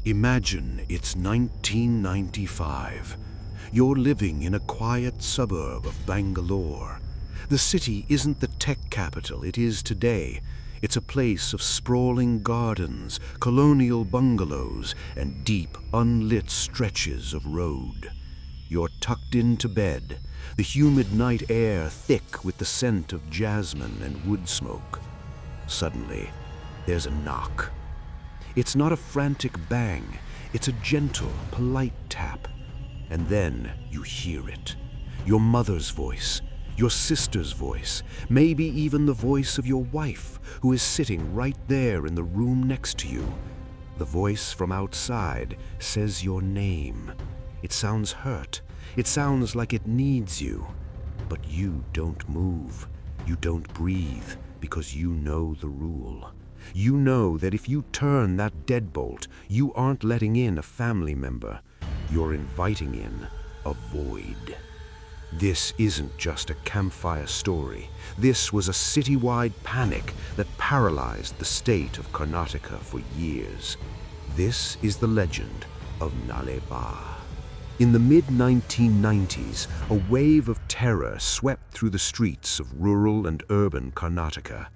Imagine it's 1995. You're living in a quiet suburb of Bangalore. The city isn't the tech capital it is today. It's a place of sprawling gardens, colonial bungalows, and deep, unlit stretches of road. You're tucked into bed, the humid night air thick with the scent of jasmine and wood smoke. Suddenly, there's a knock. It's not a frantic bang, it's a gentle, polite tap. And then you hear it. Your mother's voice, your sister's voice, maybe even the voice of your wife, who is sitting right there in the room next to you. The voice from outside says your name. It sounds hurt. It sounds like it needs you. But you don't move. You don't breathe, because you know the rule. You know that if you turn that deadbolt, you aren't letting in a family member. You're inviting in a void. This isn't just a campfire story. This was a citywide panic that paralyzed the state of Karnataka for years. This is the legend of Nale. In the mid-1990s, a wave of terror swept through the streets of rural and urban Karnataka.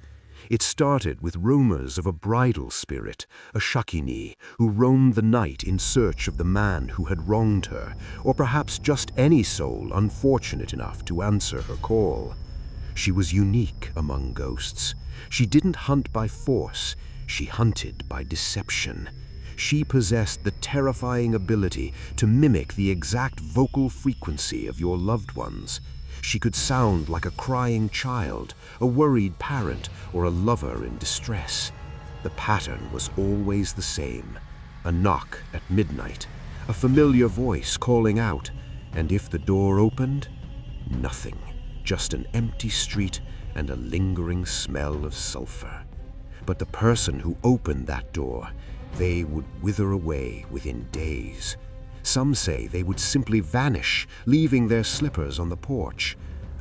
It started with rumors of a bridal spirit, a Shakini, who roamed the night in search of the man who had wronged her, or perhaps just any soul unfortunate enough to answer her call. She was unique among ghosts. She didn't hunt by force, she hunted by deception. She possessed the terrifying ability to mimic the exact vocal frequency of your loved ones. She could sound like a crying child, a worried parent, or a lover in distress. The pattern was always the same. A knock at midnight, a familiar voice calling out, and if the door opened, nothing, just an empty street and a lingering smell of sulfur. But the person who opened that door, they would wither away within days. Some say they would simply vanish, leaving their slippers on the porch.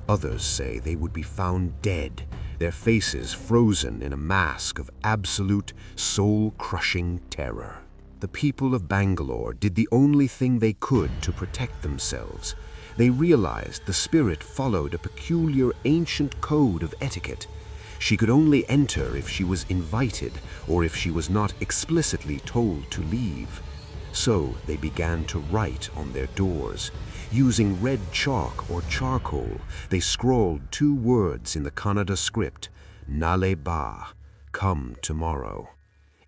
Others say they would be found dead, their faces frozen in a mask of absolute, soul-crushing terror. The people of Bangalore did the only thing they could to protect themselves. They realized the spirit followed a peculiar ancient code of etiquette. She could only enter if she was invited or if she was not explicitly told to leave. So they began to write on their doors. Using red chalk or charcoal, they scrawled 2 words in the Kannada script, Nale ba, come tomorrow.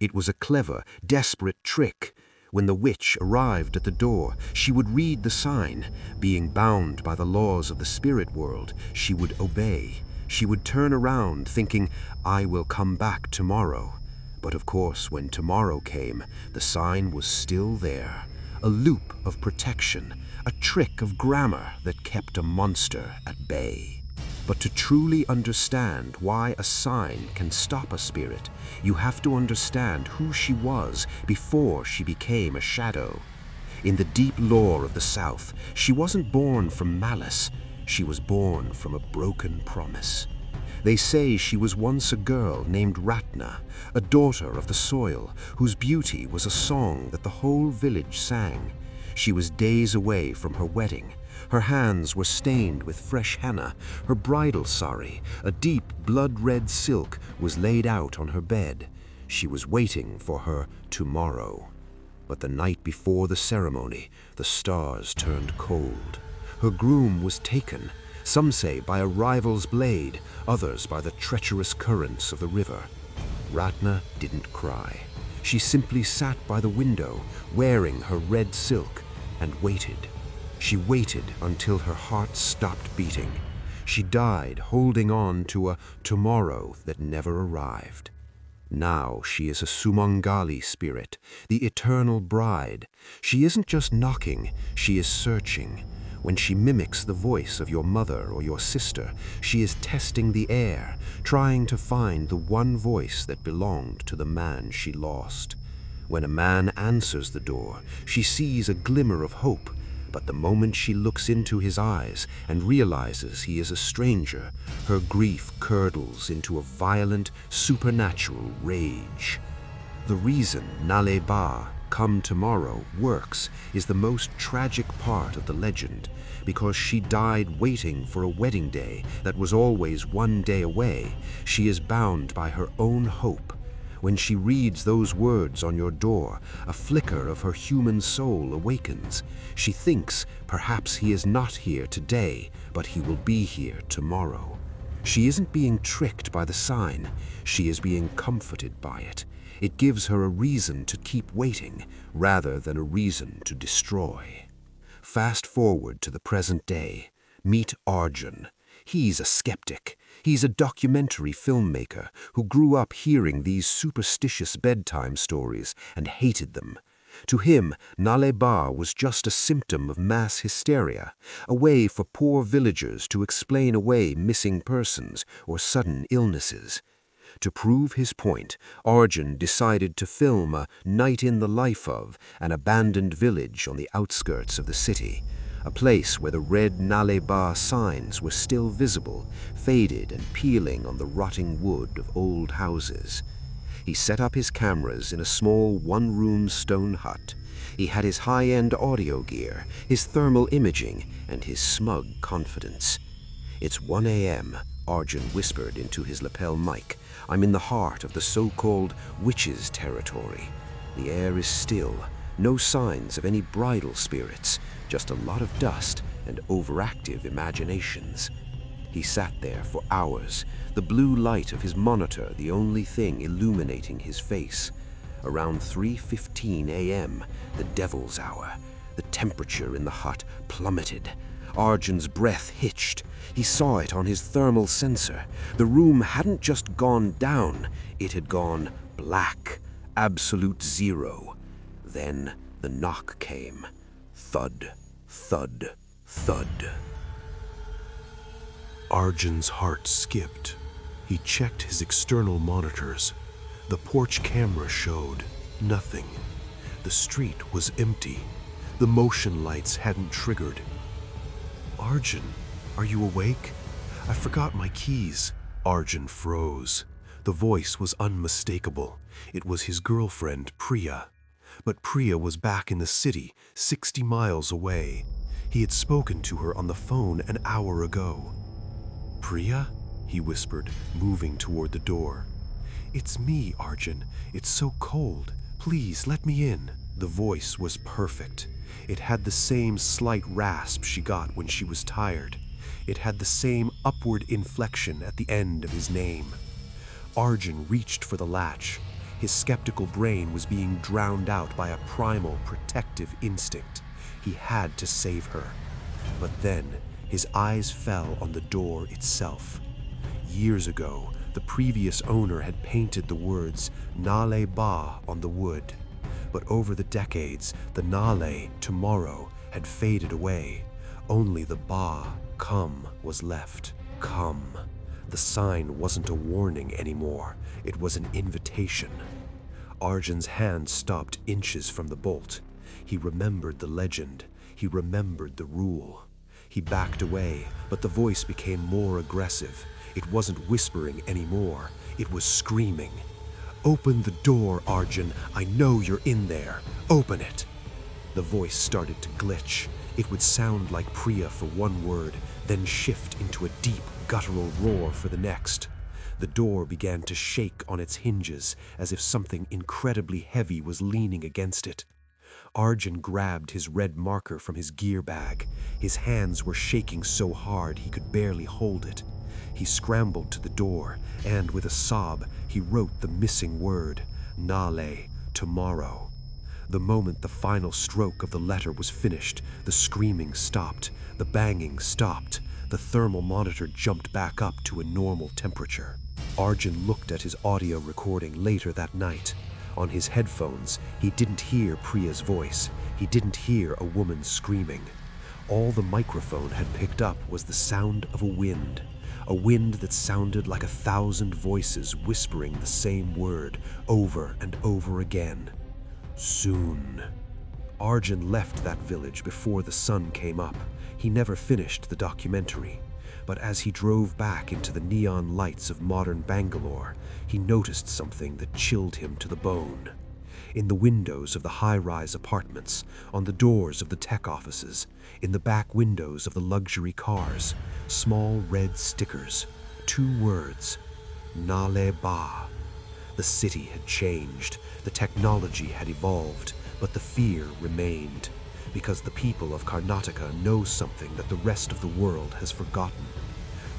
It was a clever, desperate trick. When the witch arrived at the door, she would read the sign. Being bound by the laws of the spirit world, she would obey. She would turn around thinking, I will come back tomorrow. But of course, when tomorrow came, the sign was still there. A loop of protection, a trick of grammar that kept a monster at bay. But to truly understand why a sign can stop a spirit, you have to understand who she was before she became a shadow. In the deep lore of the South, she wasn't born from malice. She was born from a broken promise. They say she was once a girl named Rathna, a daughter of the soil, whose beauty was a song that the whole village sang. She was days away from her wedding. Her hands were stained with fresh henna. Her bridal sari, a deep blood-red silk, was laid out on her bed. She was waiting for her tomorrow. But the night before the ceremony, the stars turned cold. Her groom was taken, some say by a rival's blade, others by the treacherous currents of the river. Rathna didn't cry. She simply sat by the window, wearing her red silk, and waited. She waited until her heart stopped beating. She died holding on to a tomorrow that never arrived. Now she is a Sumangali spirit, the eternal bride. She isn't just knocking, she is searching. When she mimics the voice of your mother or your sister, she is testing the air, trying to find the one voice that belonged to the man she lost. When a man answers the door, she sees a glimmer of hope, but the moment she looks into his eyes and realizes he is a stranger, her grief curdles into a violent, supernatural rage. The reason Nale Ba "Come tomorrow" works is the most tragic part of the legend, because she died waiting for a wedding day that was always one day away. She is bound by her own hope. When she reads those words on your door, a flicker of her human soul awakens. She thinks perhaps he is not here today, but he will be here tomorrow. She isn't being tricked by the sign, she is being comforted by it. It gives her a reason to keep waiting, rather than a reason to destroy. Fast forward to the present day. Meet Arjun. He's a skeptic. He's a documentary filmmaker who grew up hearing these superstitious bedtime stories and hated them. To him, Nale was just a symptom of mass hysteria, a way for poor villagers to explain away missing persons or sudden illnesses. To prove his point, Arjun decided to film a night in the life of an abandoned village on the outskirts of the city, a place where the red Nale signs were still visible, faded and peeling on the rotting wood of old houses. He set up his cameras in a small one-room stone hut. He had his high-end audio gear, his thermal imaging, and his smug confidence. "It's 1 a.m., Arjun whispered into his lapel mic. "I'm in the heart of the so-called witches' territory. The air is still, no signs of any bridal spirits, just a lot of dust and overactive imaginations." He sat there for hours, the blue light of his monitor the only thing illuminating his face. Around 3:15 a.m., the devil's hour, the temperature in the hut plummeted. Arjun's breath hitched. He saw it on his thermal sensor. The room hadn't just gone down, it had gone black, absolute zero. Then the knock came. Thud, thud, thud. Arjun's heart skipped. He checked his external monitors. The porch camera showed nothing. The street was empty. The motion lights hadn't triggered. "Arjun, are you awake? I forgot my keys." Arjun froze. The voice was unmistakable. It was his girlfriend, Priya. But Priya was back in the city, 60 miles away. He had spoken to her on the phone an hour ago. "Priya?" he whispered, moving toward the door. "It's me, Arjun. It's so cold. Please, let me in." The voice was perfect. It had the same slight rasp she got when she was tired. It had the same upward inflection at the end of his name. Arjun reached for the latch. His skeptical brain was being drowned out by a primal protective instinct. He had to save her. But then, his eyes fell on the door itself. Years ago, the previous owner had painted the words Nale on the wood. But over the decades, the Nale, tomorrow, had faded away. Only the come, was left. Come. The sign wasn't a warning anymore. It was an invitation. Arjun's hand stopped inches from the bolt. He remembered the legend. He remembered the rule. He backed away, but the voice became more aggressive. It wasn't whispering anymore. It was screaming. "Open the door, Arjun. I know you're in there. Open it." The voice started to glitch. It would sound like Priya for one word, then shift into a deep, guttural roar for the next. The door began to shake on its hinges, as if something incredibly heavy was leaning against it. Arjun grabbed his red marker from his gear bag. His hands were shaking so hard he could barely hold it. He scrambled to the door, and with a sob, he wrote the missing word, Nale, tomorrow. The moment the final stroke of the letter was finished, the screaming stopped, the banging stopped, the thermal monitor jumped back up to a normal temperature. Arjun looked at his audio recording later that night. On his headphones, he didn't hear Priya's voice. He didn't hear a woman screaming. All the microphone had picked up was the sound of a wind that sounded like 1,000 voices whispering the same word over and over again. Soon. Arjun left that village before the sun came up. He never finished the documentary. But as he drove back into the neon lights of modern Bangalore, he noticed something that chilled him to the bone. In the windows of the high-rise apartments, on the doors of the tech offices, in the back windows of the luxury cars, small red stickers, 2 words, Nale Ba. The city had changed, the technology had evolved, but the fear remained, because the people of Karnataka know something that the rest of the world has forgotten.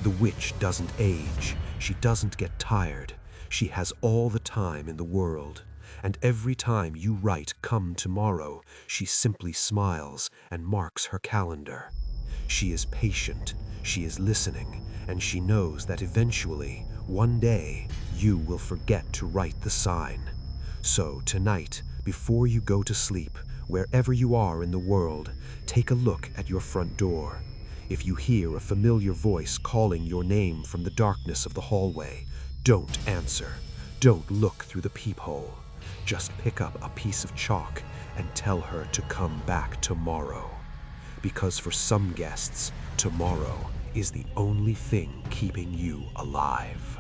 The witch doesn't age, she doesn't get tired, she has all the time in the world. And every time you write "come tomorrow," she simply smiles and marks her calendar. She is patient, she is listening, and she knows that eventually, one day, you will forget to write the sign. So tonight, before you go to sleep, wherever you are in the world, take a look at your front door. If you hear a familiar voice calling your name from the darkness of the hallway, don't answer. Don't look through the peephole. Just pick up a piece of chalk and tell her to come back tomorrow. Because for some guests, tomorrow is the only thing keeping you alive.